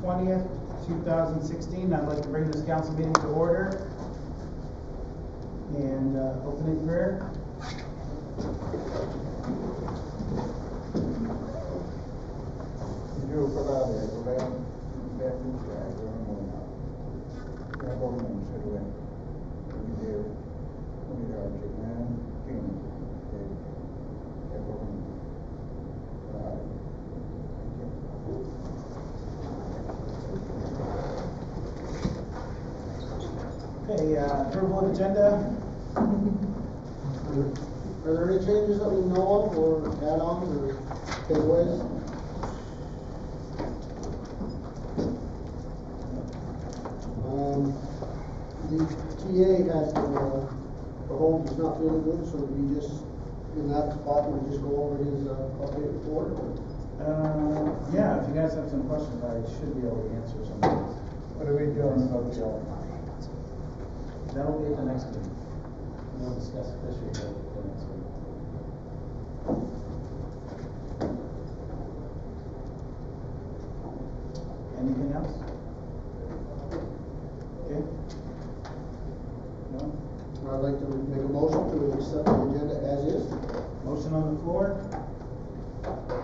20th, 2016. I'd like to bring this council meeting to order and opening prayer. Okay, approval of agenda. Are there any changes that we know of, or add-ons, or takeaways? The TA has the home is not feeling good, so we just in that spot we just go over his update report. Yeah, if you guys have some questions, I should be able to answer some of these. What are we doing about the old? That'll be at the next meeting. We'll discuss officially at the next meeting. Anything else? Okay. No? I'd like to make a motion to accept the agenda as is. Motion on the floor.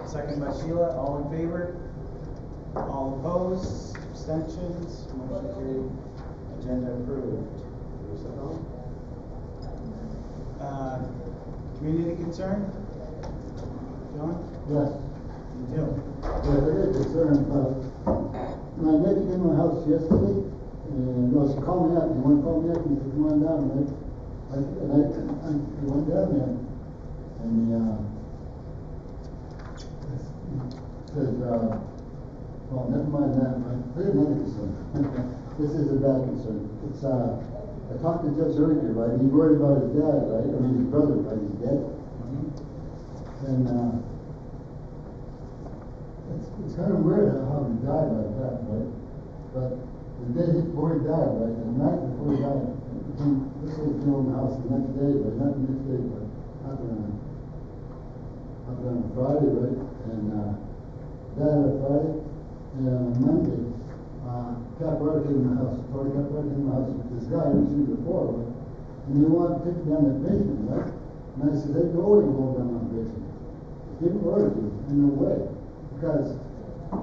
Second by Sheila. All in favor? All opposed? Abstentions? Motion carried. Agenda approved. Community concern? John? Yes. You do? Yeah, there is concern about, my nephew came to my house yesterday, and, well, she called me up, he wanted to call me up, and he said, come on down, right? I went down there, and he, said, well, never mind that, here's another concern. This is a bad concern. It's, I talked to Judge earlier, right? He's worried about his dad, right? I mean, his brother, right? He's dead. And it's kind of weird how he died like that, right? But the day before he died, right? The night before he died, this was in the house the next day, right? Not the next day, but happened on Friday, right? And died on Friday, and on Monday, Capoeira came in the house. Tori Capoeira came in the house with this guy who's seen before, right? And he wanted to take me down the basement, right? And I said, there's no way you're going down the basement. Didn't order you, in no way. Because I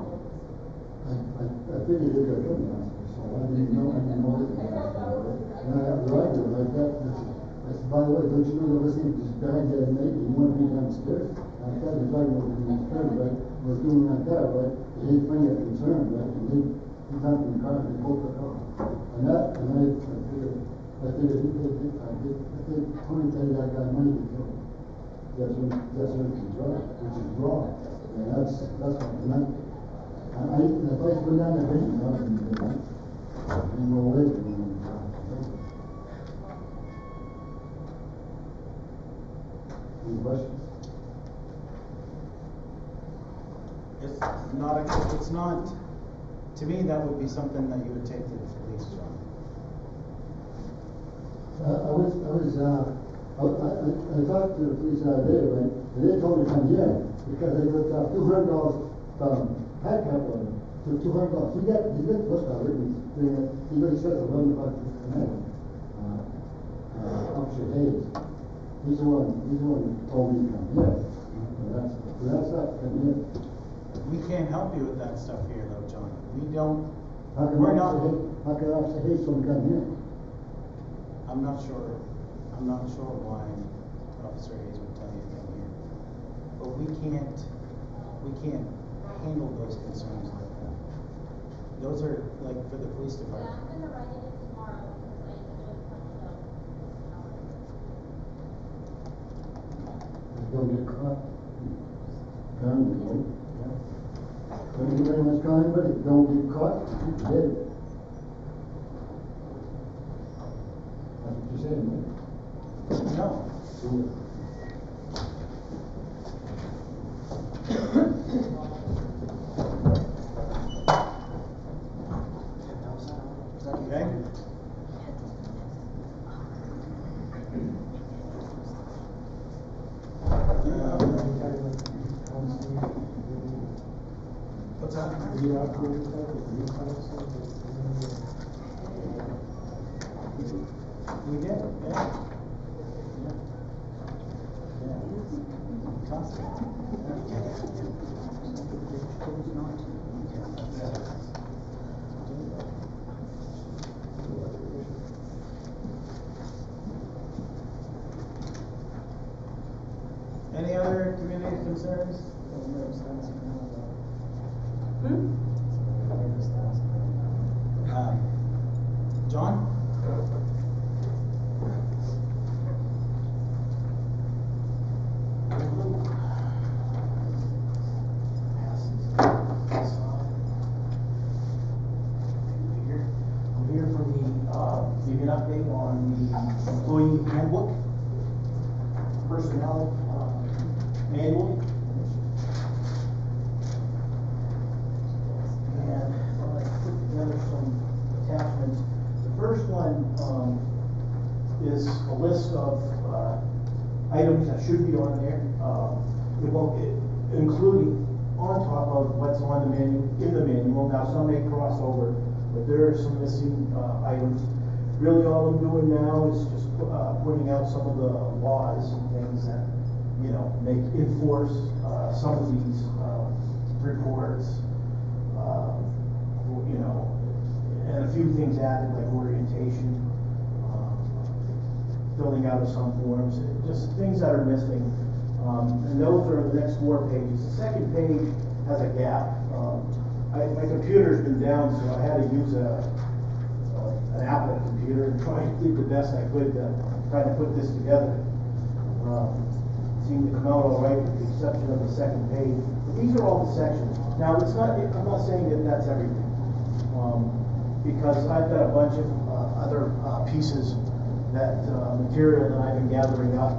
figured they were coming down, so I didn't know what it was. And I have the right to like that. I said, by the way, don't you know that listening to this bag that I made, you want to be downstairs? And I thought the driver was downstairs, right? Was doing like that, right? He didn't find it concerned, right? And then he got in the car and they pulled the car. And I figured I think Tony paid that guy money to kill him. That's what he's right, which is wrong. And that's what if I go down the vision, I wouldn't do that. Ain't no way to do that. Any questions? It's not, to me, that would be something that you would take to the police, John. I talked to the police the other day, right? And they told me to come here because they looked up $200 from Pat Capoeira to $200. He got the bus driver. He says $11 to connect. Officer Hayes. He's the one who told me to come here. That's not coming here. We can't help you with that stuff here, though, John. We don't. How can Officer Hayes come here? I'm not sure why Officer Hayes would tell you to come here. But we can't handle those concerns like that. Those are like for the police department. Yeah, I'm gonna write it in tomorrow because I just punched out. Don't get caught. Apparently, don't get very much time, but don't get caught, you're dead. That's what you're saying, right? No. Okay. What's that? We did, yeah. Tough. Any other community concerns? John? I'm here for give you an update on the employee handbook, personnel manual. And I put together some attachments. The first one is a list of items that should be on there, including on top of what's on the in the manual. Now, some may cross over, but there are some missing items. Really, all I'm doing now is just pointing out some of the laws and things that, make enforce some of these reports, and a few things added like orientation, filling out of some forms, just things that are missing. And those are the next 4 pages. The second page has a gap. My computer's been down, so I had to use an Apple computer and try to do the best I could to try to put this together. Seemed to come out all right with the exception of the second page. But these are all the sections. Now, I'm not saying that that's everything, because I've got a bunch of other pieces that material that I've been gathering up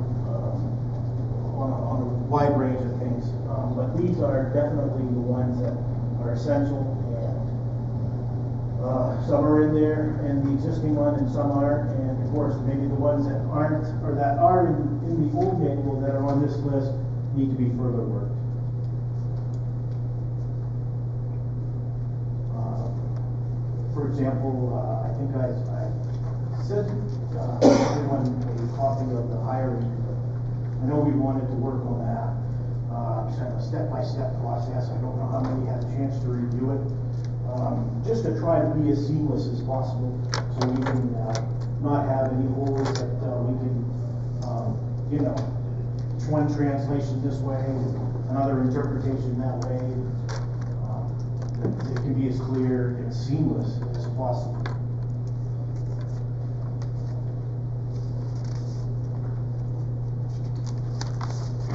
on a wide range of things. But these are definitely the ones that are essential, and some are in there, and the existing one, and some aren't, and of course maybe the ones that aren't, or that are in the old manual that are on this list need to be further worked. For example, I think I sent everyone a copy of the hiring. I know we wanted to work on that. Kind of a step-by-step process. I don't know how many had a chance to review it. Just to try to be as seamless as possible, so we can not have any holes that we can, one translation this way, another interpretation that way. It can be as clear and seamless as possible.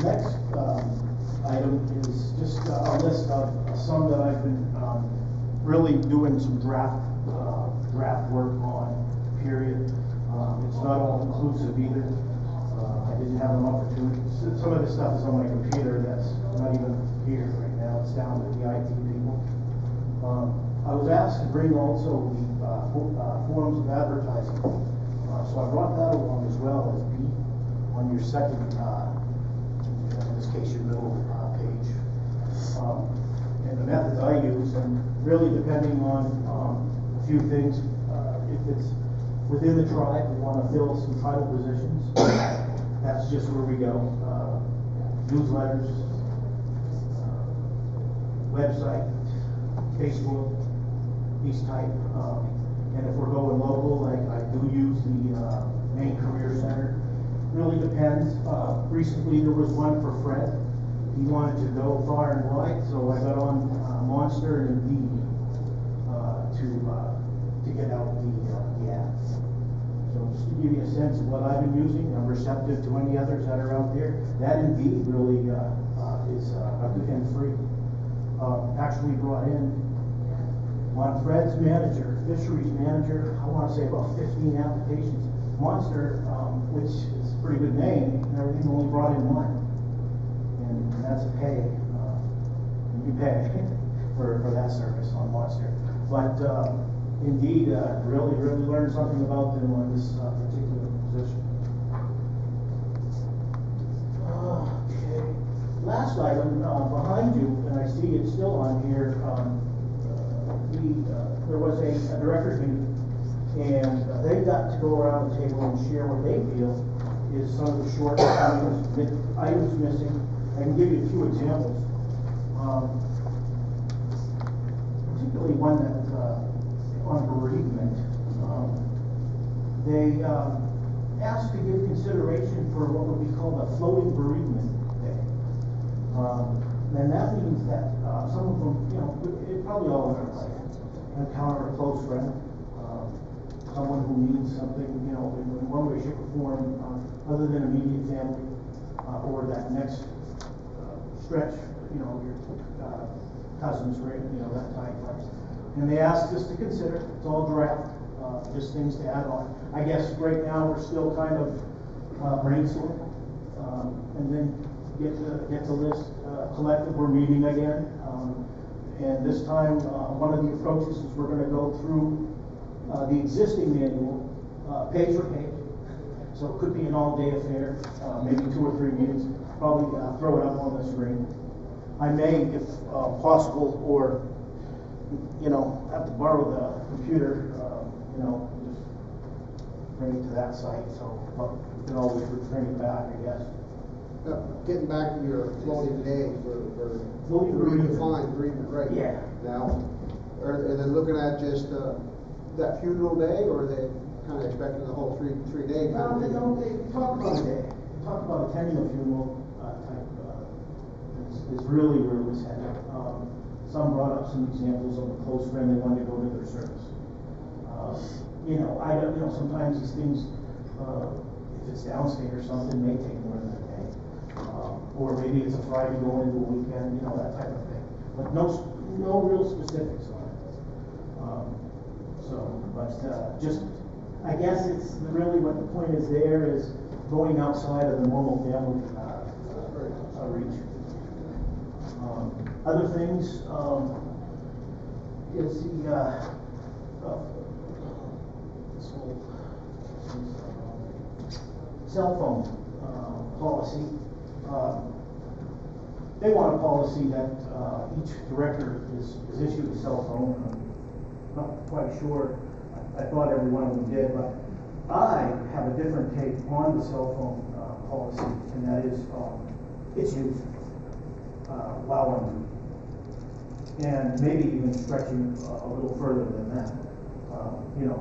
Next item is just a list of some that I've been really doing some draft work on, period. It's not all inclusive either. I didn't have an opportunity. Some of this stuff is on my computer that's not even here right now. It's down with the IT people. I was asked to bring also the forms of advertising. So I brought that along as well as B on your second, in this case, your middle page. And the methods I use, and really depending on a few things, if it's within the tribe, we want to fill some tribal positions, that's just where we go. Newsletters, website, Facebook, these type. And if we're going local, like I do use the main career center. Really depends. Recently there was one for Fred. He wanted to go far and wide, so I got on Monster and Indeed to get out the ads. So just to give you a sense of what I've been using, I'm receptive to any others that are out there. That Indeed really is and free. Actually brought in on Fred's manager, fisheries manager, I want to say about 15 applications. Monster, which is a pretty good name, and everything, only brought in one. And that's a pay. You pay for that service on Monster. But Indeed, really learned something about them on this particular position. Okay. Last item behind you, and I see it's still on here. there was a director's meeting, and they got to go around the table and share what they feel is some of the items missing. I can give you a few examples. Particularly one that, on bereavement, they asked to give consideration for what would be called a floating bereavement day. And that means that some of them, it probably all in our life, encounter a close friend, someone who needs something, in one way, shape, or form, other than immediate family, or that next stretch, your cousins, that type of place. And they asked us to consider, it's all draft, just things to add on. I guess right now we're still kind of brainstorming, and then get the list collected. We're meeting again, and this time one of the approaches is we're going to go through the existing manual, page for page. So it could be an all-day affair, maybe 2 or 3 meetings. Probably throw it up on the screen. I may, if possible, or have to borrow the computer, just bring it to that site. So, but we can always bring it back, I guess. Getting back to your floating day for redefined bereavement, right? Yeah. Now, are they looking at just that funeral day, or are they kind of expecting the whole three day? They talk about a day. They talk about attending a funeral type. Is really where it was headed. Some brought up some examples of a close friend they wanted to go to their service. I don't. Sometimes these things, if it's downstate or something, may take more than a day. Or maybe it's a Friday going into a weekend, that type of thing. But no real specifics on it. But just, I guess it's really what the point is there is going outside of the normal family reach. Other things is the this whole cell phone policy. They want a policy that each director is issued a cell phone. I'm not quite sure. I thought every one of them did, but I have a different take on the cell phone policy, and that is its use while on duty, and maybe even stretching a little further than that.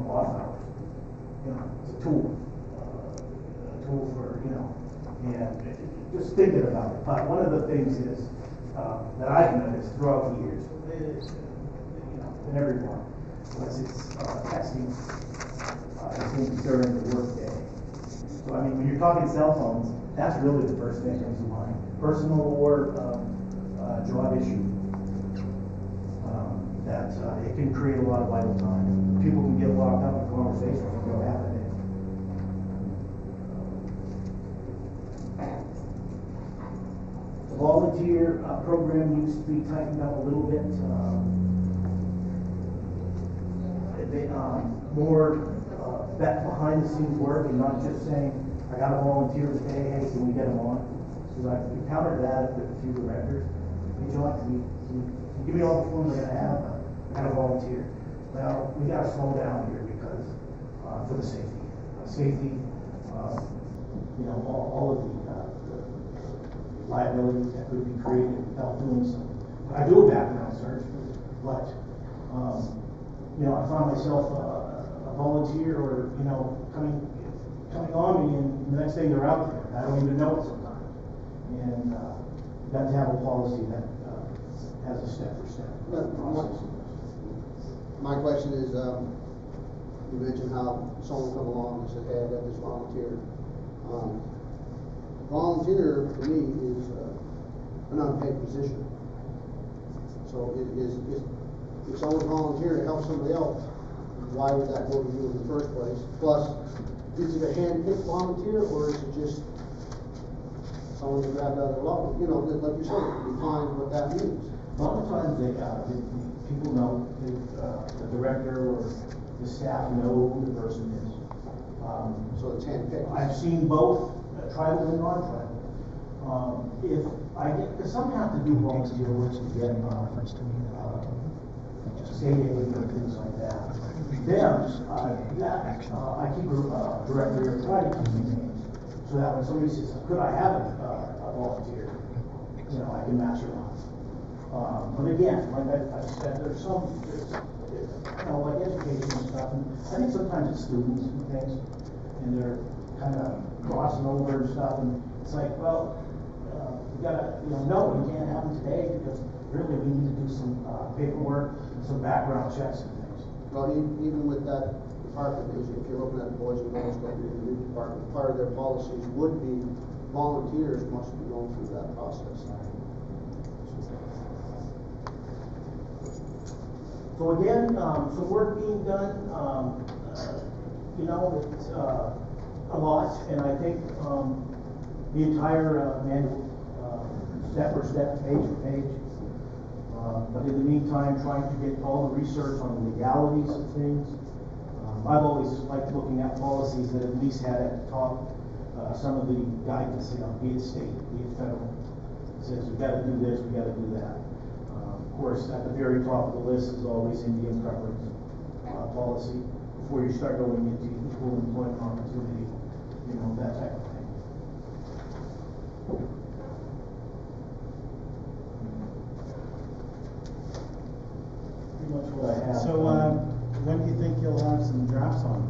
Off hours. It's a tool for and just thinking about it. But one of the things is that I've noticed throughout the years is, in everyone, was it's texting things during the work day. So I mean, when you're talking cell phones, that's really the first thing that comes to mind. Personal or job issue. That it can create a lot of vital time. People can get locked up in conversations and go half a day. The volunteer program needs to be tightened up a little bit. More behind the scenes work, and not just saying, I got a volunteer today, hey, can we get them on? So I've encountered that with a few directors. Hey, John, can you give me all the forms I'm going to have? I got a volunteer. Well, we got to slow down here because for the safety, all of the liabilities that could be created without doing something. I do a background search, but I found myself a volunteer or coming on me, and the next day they're out there. I don't even know it sometimes. And you've got to have a policy that has a step-for-step process. My question is, you mentioned how someone come along and said, hey, I got this volunteer. Volunteer, to me, is an unpaid position. So if someone volunteer to help somebody else, why would that go to you in the first place? Plus, is it a hand-picked volunteer, or is it just someone that grabbed out of their love? Like you said, define what that means. A lot of times people know, the director or the staff know who the person is. So it's hand-picked. I've seen both tribal and non-tribal. If I get, because some have to do volunteer work to get state aid and things like that. Then, I keep a directory of try to keep names, so that when somebody says, could I have a volunteer? You know, I can match it on. But again, like I said, there's you know, like education and stuff, and I think sometimes it's students and things, and they're kind of crossing over and stuff, and it's like, well, we gotta, you know, no, we can't have them today, because really we need to do some paperwork, some background checks and things. Well, even with that department, if you're looking at the Boys and Girls Club, your new department, part of their policies would be volunteers must be going through that process. So again, some work being done, you know, it's a lot, and I think the entire manual, step for step, page for page. But in the meantime, trying to get all the research on the legalities of things. I've always liked looking at policies that at least had at the top some of the guidance, you know, be it state, be it federal. It says we got to do this, we got to do that. Of course, at the very top of the list is always Indian preference policy before you start going into equal employment opportunity, you know, that type of thing. Pretty much what I have. So, when do you think you'll have some drafts on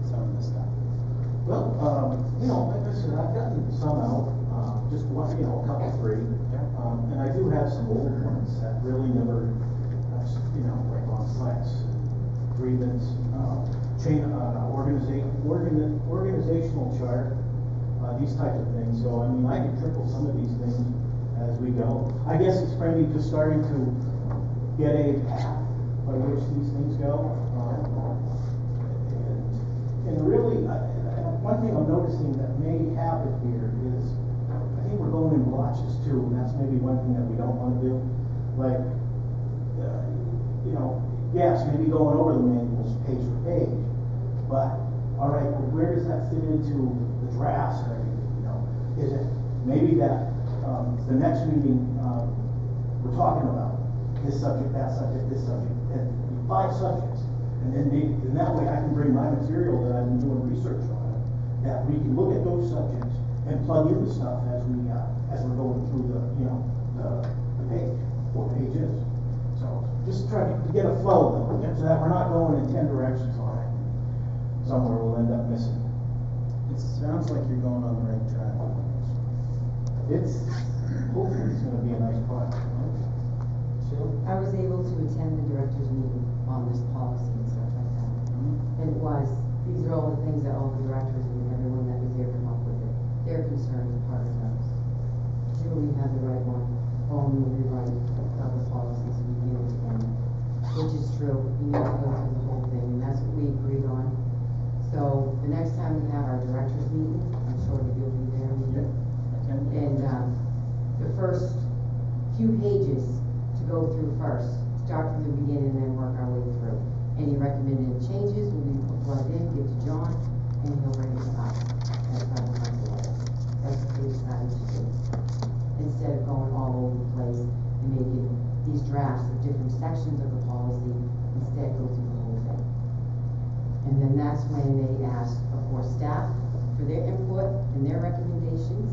some of this stuff? Well, you know, like I said, I've gotten some out, just one, you know, a couple, three. And I do have some old ones that really never, you know, like on flex, grievance, organizational chart, these types of things. So, I mean, I can trickle some of these things as we go. I guess it's probably just starting to get a path by which these things go. And really, one thing I'm noticing that may happen here is, I think we're going in blotches too, and that's maybe one thing that we don't want to do. Like, you know, yes, maybe going over the manuals page for page, but, all right, well, where does that fit into the drafts and everything, you know? Is it maybe that the next meeting, we're talking about this subject, that subject, this subject, and 5 subjects. And then maybe, and that way I can bring my material that I've been doing research on, that we can look at those subjects and plug in the stuff as we're going through the, you know, the page, 4 pages. So just try to get a flow though, so that we're not going in 10 directions on it. Somewhere we'll end up missing. It sounds like you're going on the right track. Hopefully it's gonna be a nice project. I was able to attend the director's meeting on this policy and stuff like that. And these are all the things that all the directors and everyone that was there come up with it. Their concerns are part of those. Julie had the right one, only rewrite of the policies from beginning to end, which is true. You need to go through the whole thing, and that's what we agreed on. So the next time we have our director's meeting, I'm sure that you'll be there. And the first few pages to go through first, start from the beginning and then work our way through. Any recommended changes will be plugged in, give to John, and he'll bring it to us. That's how we're going to do it. That's what they decided to do. Instead of going all over the place and making these drafts of different sections of the policy, instead go through the whole thing. And then that's when they ask, of course, staff for their input and their recommendations,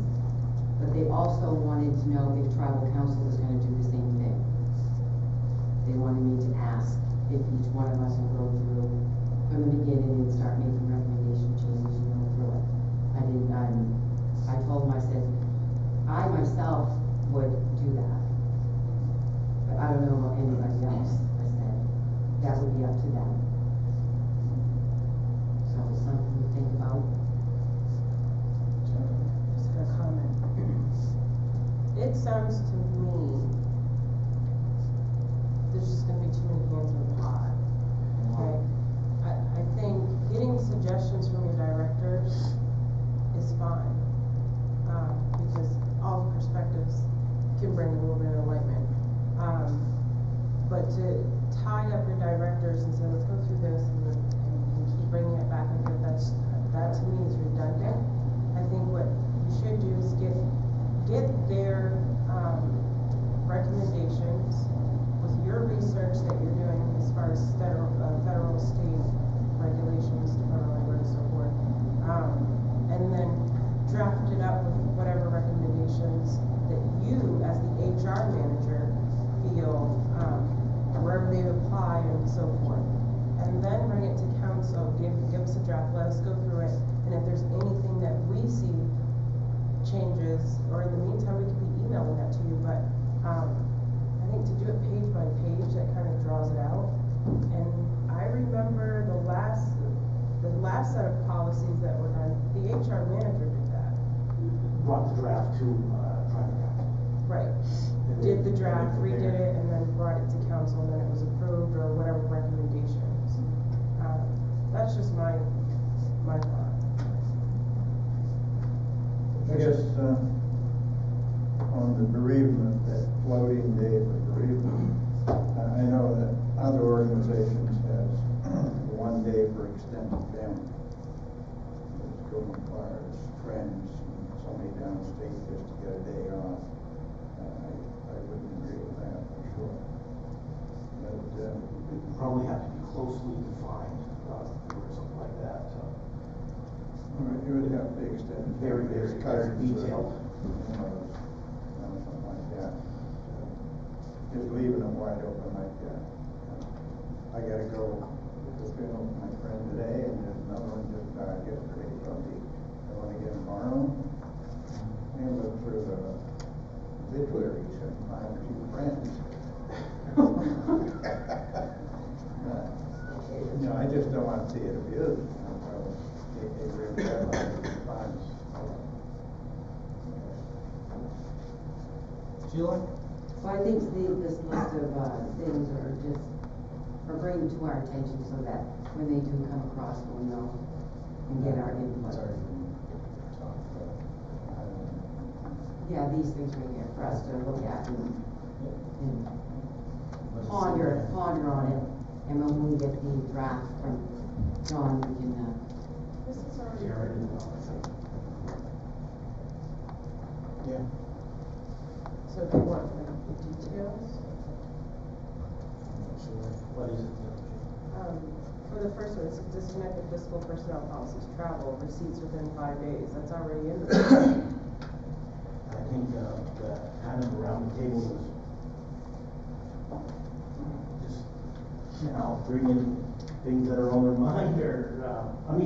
but they also wanted to know if tribal council is going to do the same thing. They wanted me to ask if each one of us will go through from the beginning and start making recommendation changes and go through it. I told them, I said, I myself would do that, but I don't know about anybody else. I said, that would be up to them. So it's something to think about. Just a comment. It sounds to me there's just gonna be too many hands in the pot. Okay? I think getting suggestions from your directors is fine. Because all perspectives can bring a little bit of enlightenment. But to tie up your directors and say, let's go through this and keep bringing it back and forth, that to me is redundant. I think what you should do is get their recommendations with your research that you're doing as far us go through it, and if there's anything that we see changes, or in the meantime, we could be emailing that to you, but, I think to do it page by page, that kind of draws it out. And I remember the last set of policies that were done, the HR manager did that. Brought the draft to, traffic council. Right. And Did the then- draft, and then redid there- it, and then brought it to council, and then it was approved, or whatever recommendations. That's just my thought. I guess, on the bereavement, that floating day for bereavement, I know that other organizations has 1 day for extended family. It's going requires friends, and somebody downstate just to get a day off. I wouldn't agree with that for sure. But, It probably have to be closely defined, or something like that, so. it would have to be extended. Very, very, very detailed. Something like that. Just leaving it wide open like that. I gotta go to the funeral of my friend today, and there's another one just died yesterday, so I wanna get tomorrow and look through the obituaries and find a few friends. I just don't want to see it abused. It really defines. Sheila? So I think this list of, things are bringing to our attention so that when they do come across, we'll know and get our input. It's already been talked about. Yeah, these things right here for us to look at and But it's- ponder on it. And when we get the draft from John, we can, This is already. Yeah, right in the policy. Yeah. So do you want like the details? What is it? For the first one, it's disconnected fiscal personnel policies, travel, receipts within 5 days, that's already in there. I think, the kind of around the table was just, bring in things that are on their mind, or,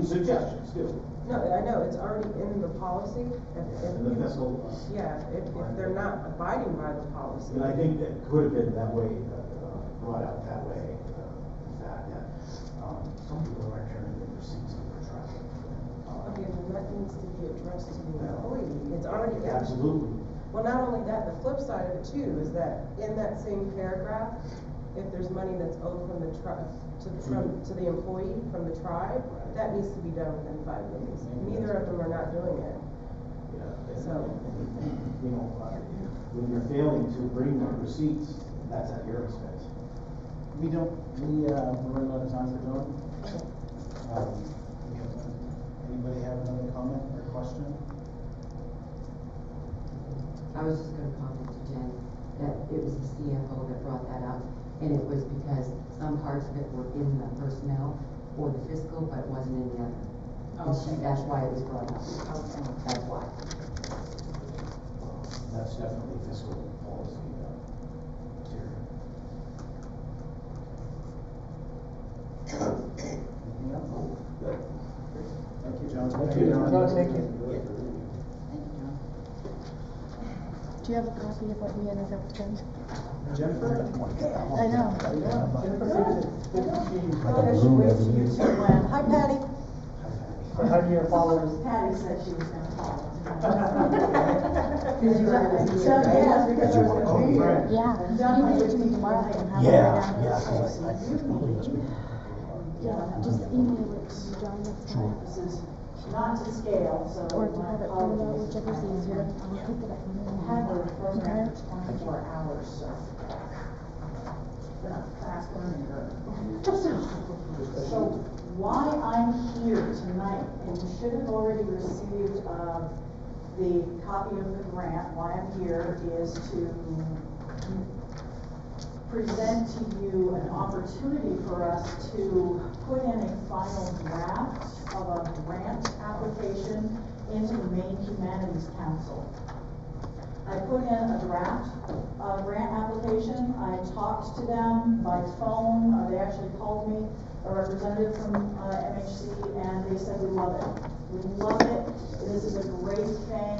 suggestions too. No, I know, it's already in the policy. And the fiscal. Yeah, if they're not abiding by the policy. And I think that could have been that way, brought out that way, the fact that, some people aren't turning in receipts for traffic. Okay, then that needs to be addressed to the employee, it's already. Absolutely. Well, not only that, the flip side of it too is that in that same paragraph, if there's money that's owed from the to the employee from the tribe, that needs to be done within 5 days. Neither of them are not doing it. Yeah. So- When you're failing to bring the receipts, that's at your expense. We're running out of time for John. Anybody have another comment or question? I was just gonna comment to Jen that it was the CFO that brought that up. And it was because some parts of it were in the personnel or the fiscal, but it wasn't in the other. And that's why it was brought up. That's why. That's definitely fiscal policy, material. Anything else? Thank you, John. Thank you, John. Thank you. Yeah. Do you have a copy of what we ended up with? Jennifer? I know. Hi, Patty. How do your followers? Patty said she was gonna follow. So, yes, because I was gonna be here. Yeah, you can get to me tomorrow and have it Yeah, down. Yeah, just email it to John next time. This is not to scale, so Or if you my have it printed out, apologies. whichever's easier, I'll pick it up. I have a program for 24 hours, so. Been a fast learning curve. So why I'm here tonight, and you should have already received, the copy of the grant, why I'm here is to present to you an opportunity for us to put in a final draft of a grant application into the Maine Humanities Council. I put in a draft grant application. I talked to them by phone, they actually called me, a representative from MHC, and they said, we love it. We love it, this is a great thing.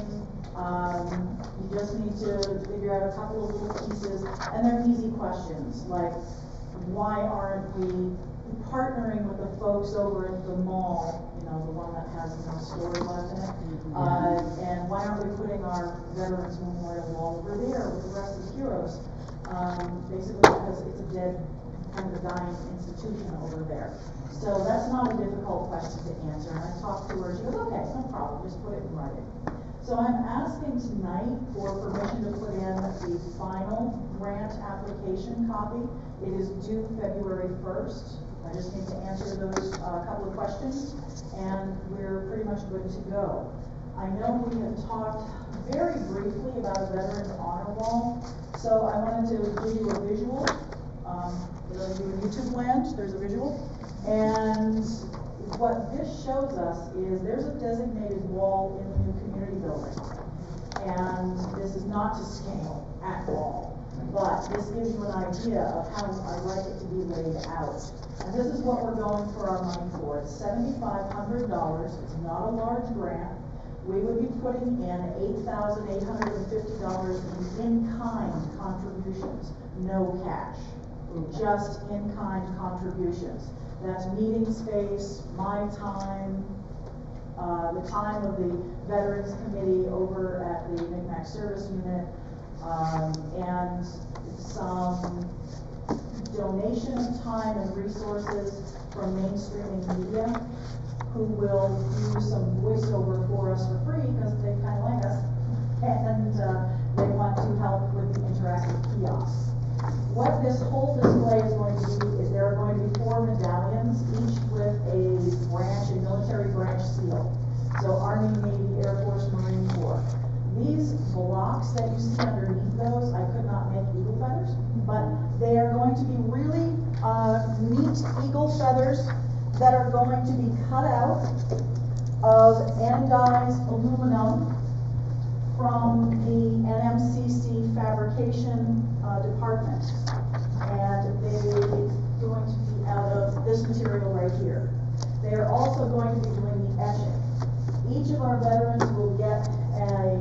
You just need to figure out a couple of little pieces, and they're easy questions, like, why aren't we partnering with the folks over at the mall, you know, the one that has no stores left in it? And why aren't we putting our Veterans Memorial Wall over there with the rest of the heroes? Basically because it's a dead, kind of a dying institution over there. So that's not a difficult question to answer. And I talked to her, she goes, okay, no problem, just put it in writing. So I'm asking tonight for permission to put in the final grant application copy. It is due February 1st. I just need to answer those couple of questions, and we're pretty much good to go. I know we have talked very briefly about a Veterans Honor Wall, so I wanted to give you a visual. For those of you in YouTube land, there's a visual. And what this shows us is there's a designated wall in the new community building. And this is not to scale at all, but this gives you an idea of how I'd like it to be laid out. And this is what we're going for our money for. It's $7,500. It's not a large grant. We would be putting in $8,850 in in-kind contributions, no cash, just in-kind contributions. That's meeting space, my time, the time of the Veterans Committee over at the Micmac Service Unit, and some donation of time and resources from mainstreaming media, who will do some voiceover for us for free because they kind of like us, and they want to help with the interactive kiosks. What this whole display is going to be is there are going to be 4 medallions, each with a branch, a military branch seal. So Army, Navy, Air Force, Marine Corps. These blocks that you see underneath those, I could not make eagle feathers, but they are going to be really neat eagle feathers that are going to be cut out of anodized aluminum from the NMCC fabrication department. And they're going to be out of this material right here. They are also going to be doing the etching. Each of our veterans will get a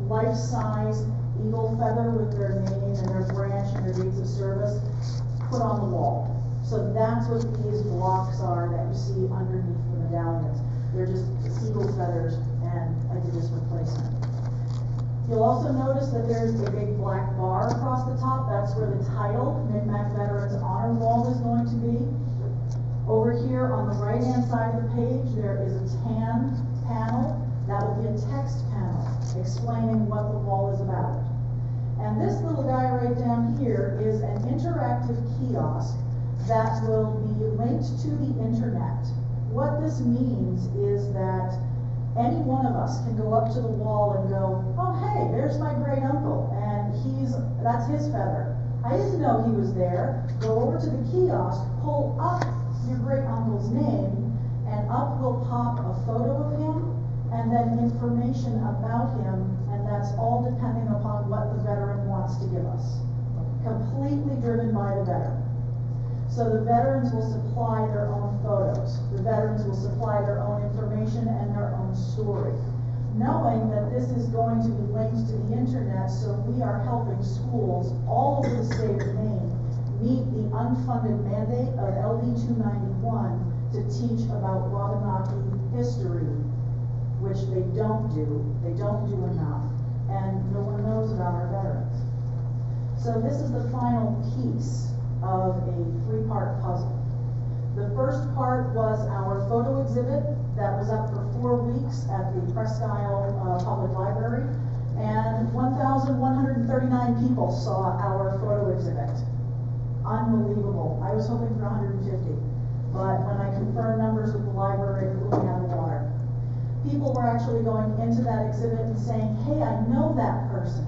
life-size eagle feather with their name and their branch and their dates of service put on the wall. So that's what these blocks are that you see underneath the medallions. They're just eagle feathers, and I did this replacement. You'll also notice that there's a big black bar across the top. That's where the title, Micmac Veterans Honor Wall, is going to be. Over here on the right-hand side of the page, there is a tan panel. That will be a text panel explaining what the wall is about. And this little guy right down here is an interactive kiosk that will be linked to the internet. What this means is that any one of us can go up to the wall and go, oh hey, there's my great uncle, and that's his feather. I didn't know he was there. Go over to the kiosk, pull up your great uncle's name, and up will pop a photo of him, and then information about him, and that's all depending upon what the veteran wants to give us. Completely driven by the veteran. So the veterans will supply their own photos. The veterans will supply their own information and their own story. Knowing that this is going to be linked to the internet, so we are helping schools all over the state of Maine meet the unfunded mandate of LD 291 to teach about Wabanaki history, which they don't do enough, and no one knows about our veterans. So this is the final piece of a 3-part puzzle. The first part was our photo exhibit that was up for 4 weeks at the Presque Isle Public Library, and 1,139 people saw our photo exhibit. Unbelievable. I was hoping for 150, but when I confirmed numbers with the library, it blew me out of the water. People were actually going into that exhibit and saying, hey, I know that person.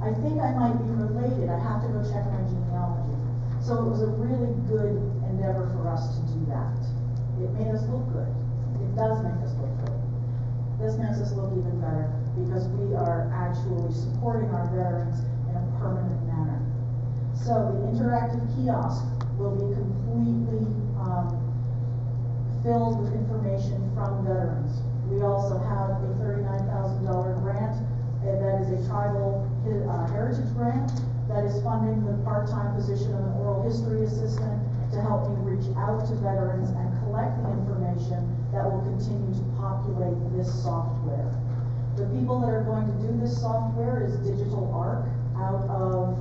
I think I might be related. I have to go check my genealogy. So it was a really good endeavor for us to do that. It made us look good. It does make us look good. This makes us look even better because we are actually supporting our veterans in a permanent manner. So the interactive kiosk will be completely filled with information from veterans. We also have a $39,000 grant that is a tribal heritage grant that is funding the part-time position of an oral history assistant to help me reach out to veterans and collect the information that will continue to populate this software. The people that are going to do this software is Digital Arc out of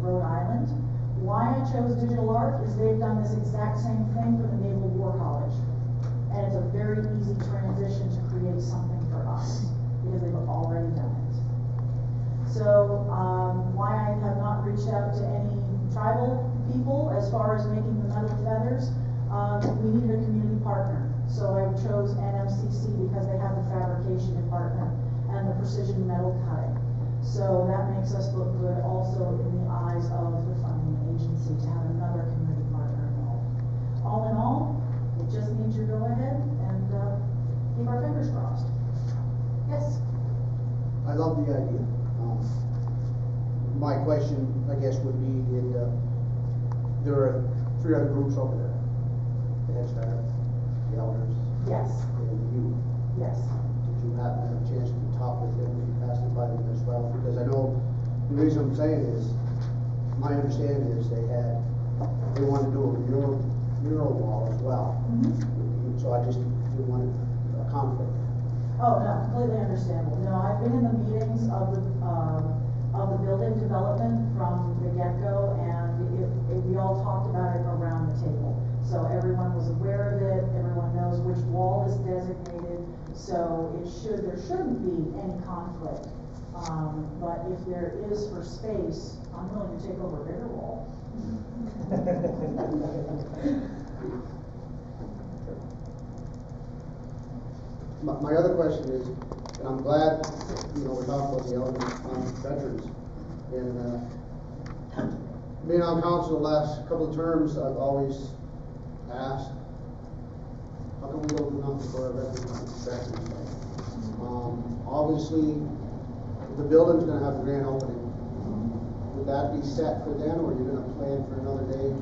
Rhode Island. Why I chose Digital Arc is they've done this exact same thing for the Naval War College. And it's a very easy transition to create something for us because they've already done it. So why I have not reached out to any tribal people as far as making the metal feathers, we needed a community partner. So I chose NMCC because they have the fabrication department and the precision metal cutting. So that makes us look good also in the eyes of the funding agency to have another community partner involved. All in all, it just needs your go-ahead and keep our fingers crossed. Yes? I love the idea. My question, I guess, would be, there are 3 other groups over there. The Head Start, the Elders, Yes. and the youth. Yes. Did you happen to have a chance to talk with them if you passed it by them as well? Because I know, the reason I'm saying is, my understanding is they wanted to do a mural wall as well. Mm-hmm. So I just didn't want a conflict. Oh, no, completely understandable. No, I've been in the meetings of the building development from the get-go, and we all talked about it around the table. So everyone was aware of it, everyone knows which wall is designated, so there shouldn't be any conflict. But if there is for space, I'm willing to take over a bigger wall. My other question is, and I'm glad, we're talking about the elders, veterans. And being on council the last couple of terms, I've always asked, how come we don't do nothing for our veterans? Obviously, the building's gonna have a grand opening. Would that be set for then, or are you gonna plan for another day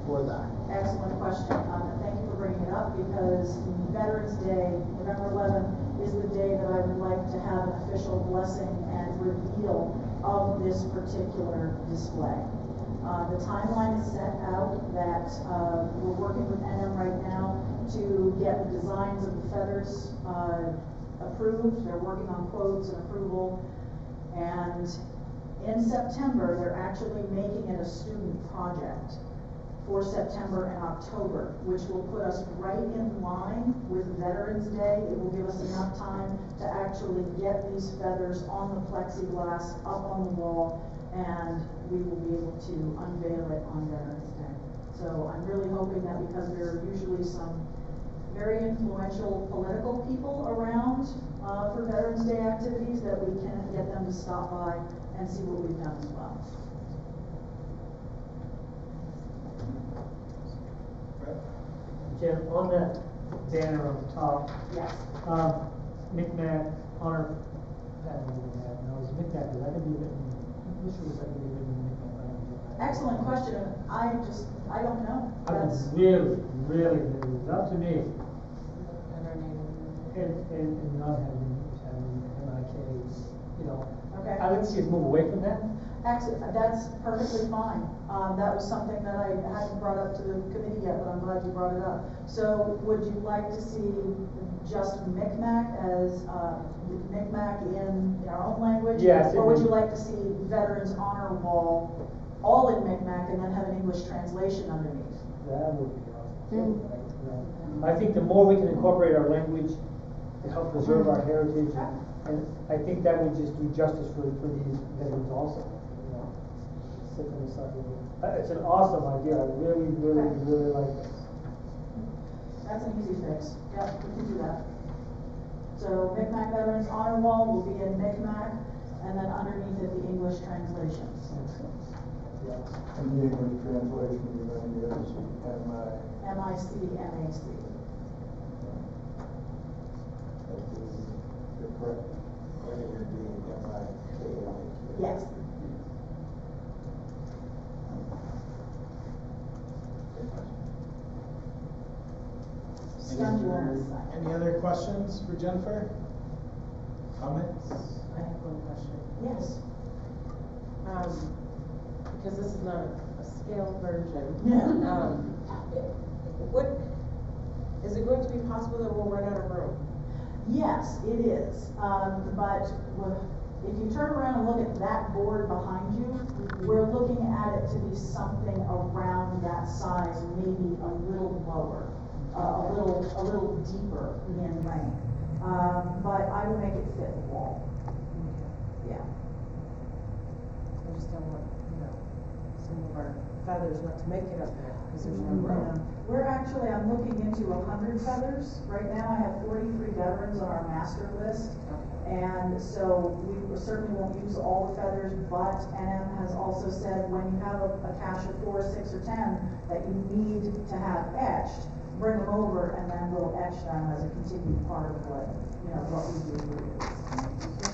for that? Excellent question. Thank you for bringing it up, because Veterans Day, November 11th, is the day that I would like to have an official blessing and reveal of this particular display. The timeline is set out that we're working with NM right now to get the designs of the feathers approved. They're working on quotes and approval. And in September, they're actually making it a student project for September and October, which will put us right in line with Veterans Day. It will give us enough time to actually get these feathers on the plexiglass, up on the wall, and we will be able to unveil it on Veterans Day. So I'm really hoping that, because there are usually some very influential political people around for Veterans Day activities, that we can get them to stop by and see what we've done as well. Jim, on that banner on the top, Yes. Micmac, honor, no, it's Micmac, is that gonna be written, which was that gonna be written in Micmac? Excellent question. I don't know. That's Really, it's up to me. And not having MIKs, okay. I would see us move away from that. Actually, that's perfectly fine. That was something that I hadn't brought up to the committee yet, but I'm glad you brought it up. So would you like to see just Micmac as Micmac in our own language? Yes. Or would you like to see Veterans Honor Wall all in Micmac and then have an English translation underneath? That would be awesome. I think the more we can incorporate our language to help preserve our heritage, and I think that would just do justice for these veterans also. Sit on the side of it. It's an awesome idea. I really like this. That's an easy fix. Yep, we can do that. So Micmac Veterans Honor Wall will be in Micmac, and then underneath it, the English translations. Yeah. And the English translation, you're going to give us MIC. MIC. The correct, it would be MIK. Yes. Stunned you on this side. Any other questions for Jennifer? Comments? I have one question. Yes. Because this is not a scaled version. Yeah. What, is it going to be possible that we'll run out of room? Yes, it is, but if you turn around and look at that board behind you, we're looking at it to be something around that size, maybe a little lower, a little deeper in length. But I will make it fit the wall. Yeah. I just don't want, some of our feathers not to make it up there, because there's no room. I'm looking into 100 feathers. Right now, I have 43 veterans on our master list. And so we certainly won't use all the feathers, but NM has also said when you have a cache of 4, 6, or 10 that you need to have etched, bring them over and then we'll etch them as a continued part of what we do.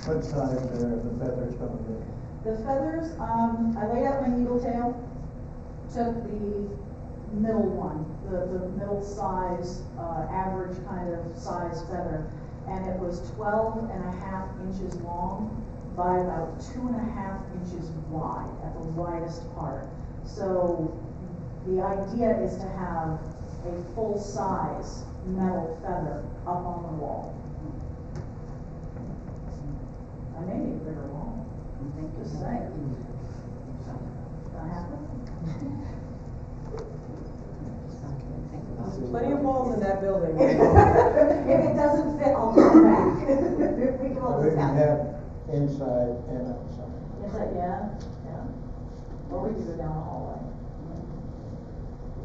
What size are the feathers going to be? The feathers, I laid out my needle tail, took the middle one, the middle size, average kind of size feather, and it was 12.5 inches long by about 2.5 inches wide at the widest part. So the idea is to have a full size metal feather up on the wall. I may need a bigger wall. Just saying. Gonna happen? There's plenty of walls in that building. If it doesn't fit, I'll come back. We can all We can discuss. have inside and outside. Is that, yeah. Or we could go down the hallway.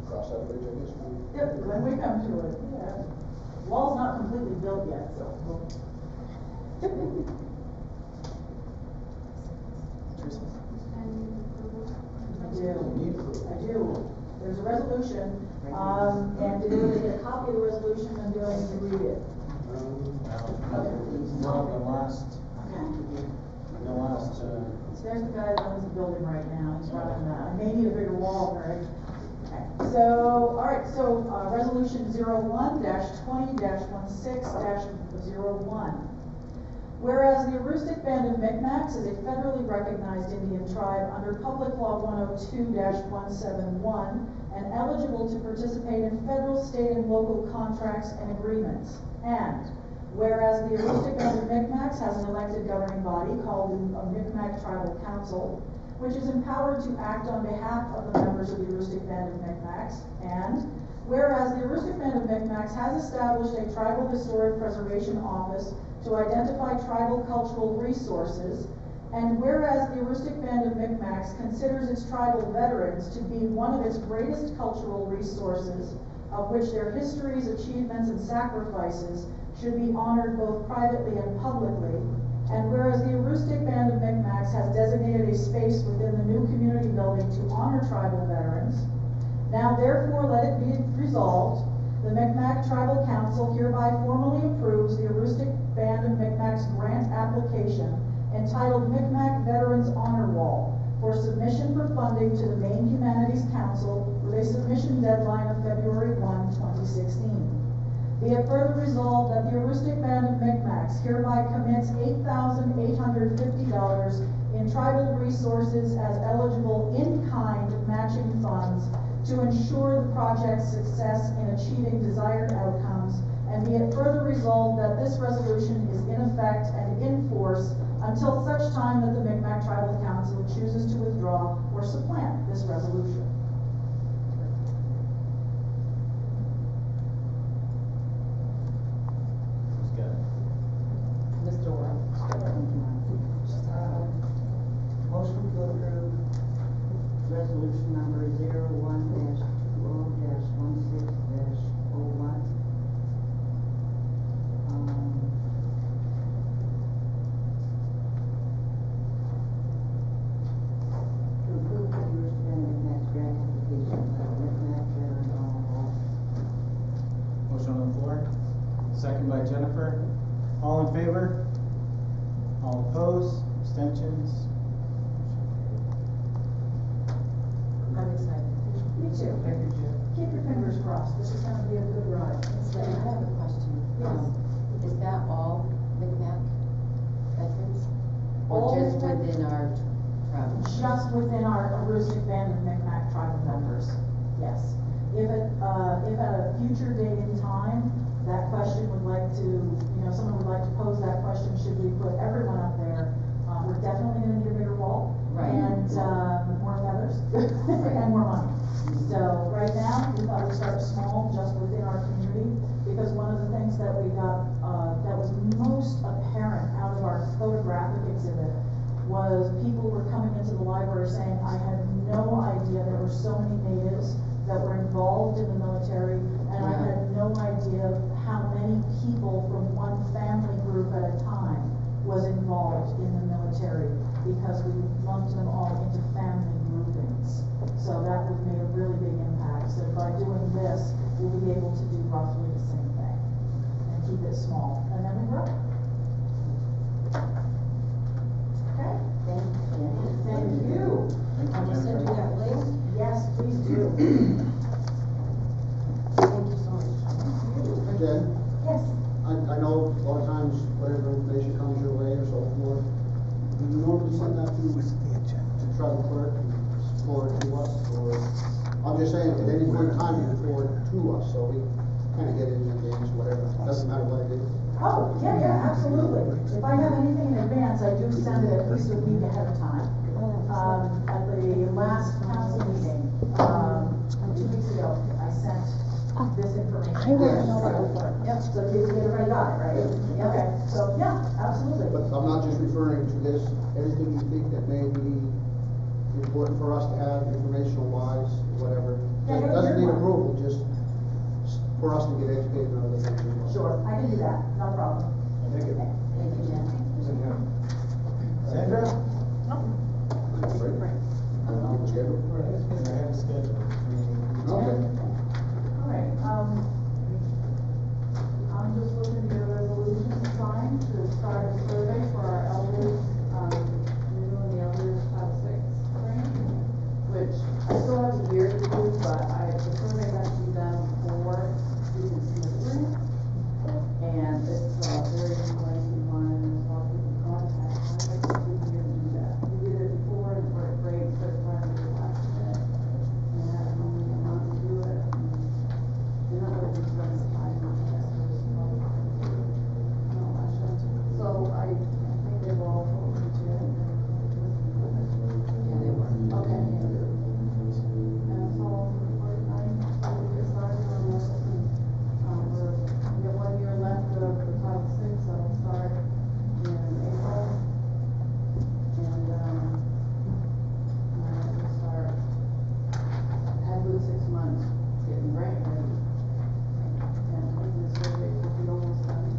Cross that bridge, I guess. Yep, when we come to it, yeah. Wall's not completely built yet, so. I do. There's a resolution, and did everybody get a copy of the resolution, and do I need to read it? No, the last, So there's the guy that owns the building right now, he's running that, I may need a bigger wall, Greg. Okay. So, all right, so, resolution 01-20-16-01. Whereas the Aroostook Band of Micmacs is a federally recognized Indian tribe under Public Law 102-171 and eligible to participate in federal, state, and local contracts and agreements. And whereas the Aroostook Band of Micmacs has an elected governing body called a Micmac Tribal Council, which is empowered to act on behalf of the members of the Aroostook Band of Micmacs. And whereas the Aroostook Band of Micmacs has established a Tribal Historic Preservation Office to identify tribal cultural resources, and whereas the Aroostook Band of Micmacs considers its tribal veterans to be one of its greatest cultural resources, of which their histories, achievements, and sacrifices should be honored both privately and publicly, and whereas the Aroostook Band of Micmacs has designated a space within the new community building to honor tribal veterans, now therefore let it be resolved, the Micmac Tribal Council hereby formally approves the Aroostook Band of Micmacs grant application entitled Micmac Veterans Honor Wall for submission for funding to the Maine Humanities Council with a submission deadline of February 1, 2016. Be it further resolved that the Aroostook Band of Micmacs hereby commits $8,850 in tribal resources as eligible in-kind matching funds to ensure the project's success in achieving desired outcomes, and be it further resolved that this resolution is in effect and in force until such time that the Micmac Tribal Council chooses to withdraw or supplant this resolution. who's got it? Mr. Worrell. Motion to approve resolution number 01-12-16-01. To approve the Aroostook Band of Micmacs grant application for the Micmac Veterans Honor Wall. Motion on the floor, second by Jennifer. All in favor? All opposed? Abstentions? I'm excited. Me too. Keep your fingers crossed, this is gonna be a good ride. just within our Aroostook Band and Micmac tribal members, yes. If at a future date in time, that question would like to, someone would like to pose that question, should we put everyone up there? We're definitely gonna need a bigger wall. Right. And, more feathers, and more money. So, right now, we thought we'd start small, just within our community, because one of the things that we got, that was most apparent out of our photographic exhibit was people were coming into the library saying, I had no idea there were so many natives that were involved in the military, and I had no idea how many people from one family group at a time was involved in the military, because we lumped them all into family groupings. So that would make a really big impact. So by doing this, we'll be able to do roughly the same thing and keep it small, and then we grow. Okay? Thank you. I will send you that link. Yes, please do. Thank you so much. Jen, Yes. I know a lot of times whatever information comes your way or so forth, do you normally send that to tribal clerk and forward to us, or, I'm just saying, at any point in time, you can forward to us, so we kind of get it in advance, whatever, doesn't matter what it is. Oh, yeah, absolutely. If I have anything in advance, I do send it at least a week ahead of time. At the last council meeting, 2 weeks ago, I sent this information. I want to know that. Yep, so you already got it, right? Okay, so, yeah, absolutely. But I'm not just referring to this, anything you think that may be important for us to have, informational wise, whatever. Yeah, It doesn't need you're approval, just for us to get educated on other things as well. Sure, I can do that, no problem. Thank you. Thank you, Jen. Sandra? Right? On the schedule? I have a schedule. Okay. All right, I'm just looking to get a resolution signed to start a survey for our elders, new and the elders Title VI grant, which I still have a year to do, but the survey has to be done before we can submit the grant. And it's a very lengthy one, and there's a lot of people contact, so I think we can do that. We did it before, and it worked great, but trying to do it last minute, and had only a month to do it. And not really just run the time, so I think they will all vote for Jen. Yeah, they were. Okay. And so, for tonight, so we get started on this, and, we got 1 year left of the Title VI, so I'll start in April. And, we'll start, had to do 6 months getting grant ready. And I think the survey will be almost done.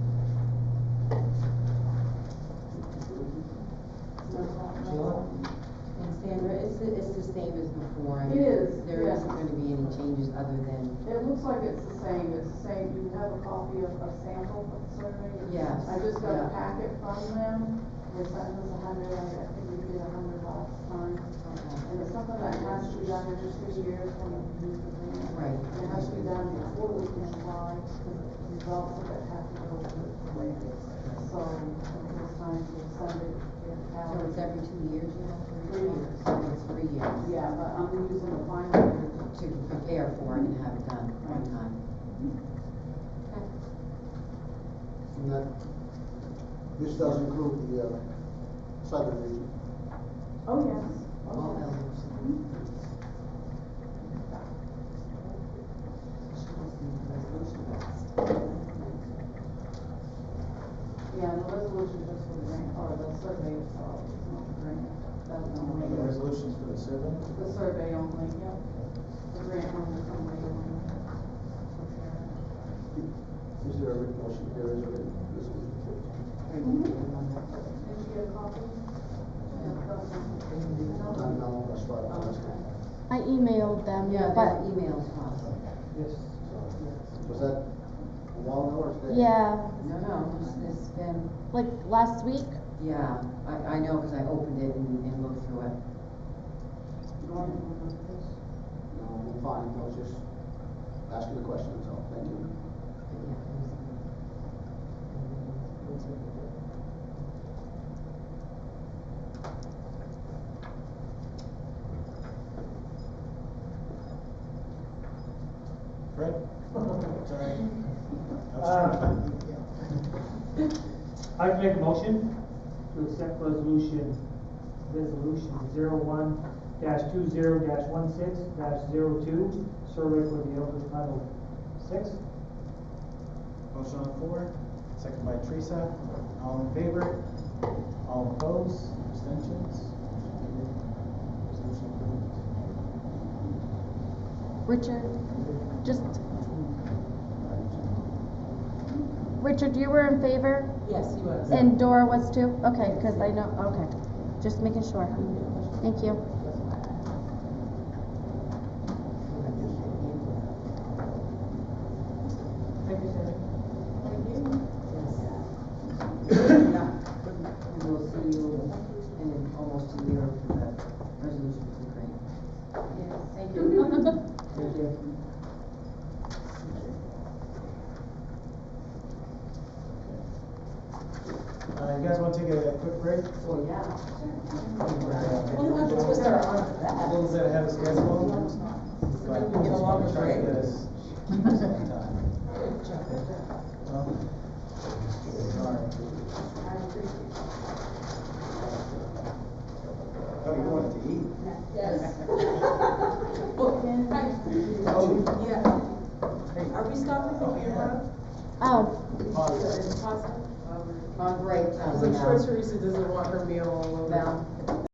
And Sandra, it's the same as before. I It mean, is, There yes. isn't going to be any changes other than, It looks like it's the same, you have a copy of a sample of the survey? Yes. I just got a Yeah. packet from them, they sent us 100, I think we did 100 last time. And it's something that has to be done every 2 years when you use the grant. Right. And it has to be done before we can apply, because the results of it have to go to the grant. So, it's time to send it, get it out. so it's every 2 years, you know? 3 years. So it's 3 years. Yeah, but I'm using the final year. To prepare for it and have it done one time. And that, this does include the, southern region. Oh, yes. All elders. Yeah, the resolution just for the grant, or the survey itself, it's not the grant, that's the only. The resolutions for the survey? The survey only, yeah. The grant one is only. Is there a written motion? There is a written resolution. Did you get a copy? No, that's why I'm asking. I emailed them, Yeah, but, their emails to us. Yes. Was that a while ago or today? yeah, No, it's been, like last week. yeah, I know because I opened it and looked through it. No, I'm fine, I was just asking the question, so, thank you. I'd make a motion to accept resolution 01-20-16-02, survey for the Elder Title 6. Motion on the floor, second by Teresa. All in favor? All opposed? Abstentions? Resolution approved. Richard, Richard, you were in favor? Yes, he was. And Dora was too? Okay, because I know, okay. Just making sure. Thank you. Thank you, Sandy. And we'll see you in almost a year for the resolution for the grant. Yes, thank you. Thank you. You guys want to take a quick break? Well, yeah. We'll have to twist our arm for A that. little bit ahead of schedule. Maybe we get a longer Try break. this. Well, sorry. Oh, you wanted to eat? Yes. Oh, yeah. Are we stopping for beer run? Oh, Pause. Pause. On break. Because I'm sure Teresa doesn't want her meal all over. Val.